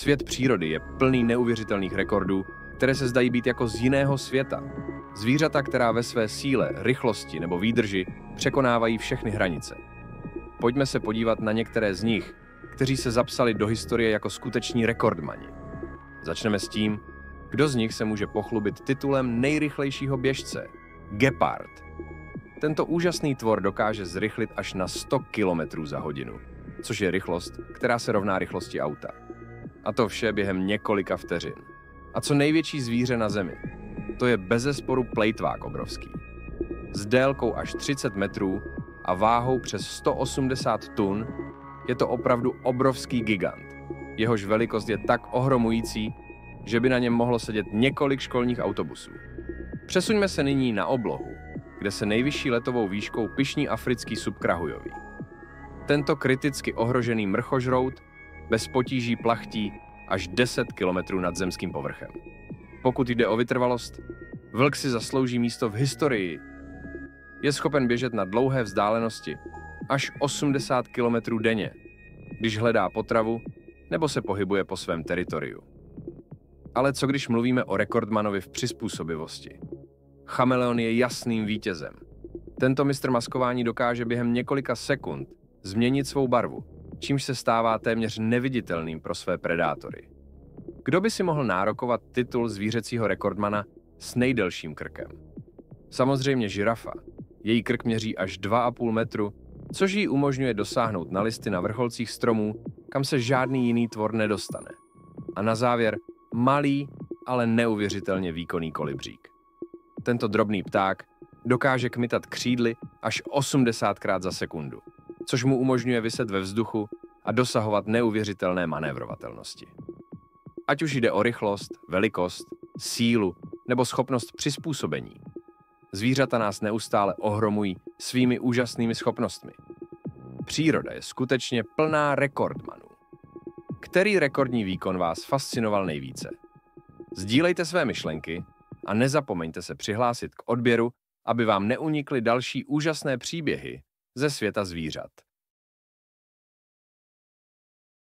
Svět přírody je plný neuvěřitelných rekordů, které se zdají být jako z jiného světa. Zvířata, která ve své síle, rychlosti nebo výdrži překonávají všechny hranice. Pojďme se podívat na některé z nich, kteří se zapsali do historie jako skuteční rekordmani. Začneme s tím, kdo z nich se může pochlubit titulem nejrychlejšího běžce – gepard. Tento úžasný tvor dokáže zrychlit až na 100 km za hodinu, což je rychlost, která se rovná rychlosti auta. A to vše během několika vteřin. A co největší zvíře na Zemi? To je bezesporu plejtvák obrovský. S délkou až 30 metrů a váhou přes 180 tun je to opravdu obrovský gigant. Jehož velikost je tak ohromující, že by na něm mohlo sedět několik školních autobusů. Přesuňme se nyní na oblohu, kde se nejvyšší letovou výškou pyšní africký subkrahujový. Tento kriticky ohrožený mrchožrout bez potíží plachtí až 10 km nad zemským povrchem. Pokud jde o vytrvalost, vlk si zaslouží místo v historii. Je schopen běžet na dlouhé vzdálenosti až 80 km denně, když hledá potravu nebo se pohybuje po svém teritoriu. Ale co když mluvíme o rekordmanovi v přizpůsobivosti? Chameleon je jasným vítězem. Tento mistr maskování dokáže během několika sekund změnit svou barvu, čímž se stává téměř neviditelným pro své predátory. Kdo by si mohl nárokovat titul zvířecího rekordmana s nejdelším krkem? Samozřejmě žirafa. Její krk měří až 2,5 metru, což jí umožňuje dosáhnout na listy na vrcholcích stromů, kam se žádný jiný tvor nedostane. A na závěr malý, ale neuvěřitelně výkonný kolibřík. Tento drobný pták dokáže kmitat křídly až 80krát za sekundu, což mu umožňuje viset ve vzduchu a dosahovat neuvěřitelné manévrovatelnosti. Ať už jde o rychlost, velikost, sílu nebo schopnost přizpůsobení. Zvířata nás neustále ohromují svými úžasnými schopnostmi. Příroda je skutečně plná rekordmanů. Který rekordní výkon vás fascinoval nejvíce? Sdílejte své myšlenky a nezapomeňte se přihlásit k odběru, aby vám neunikly další úžasné příběhy ze světa zvířat.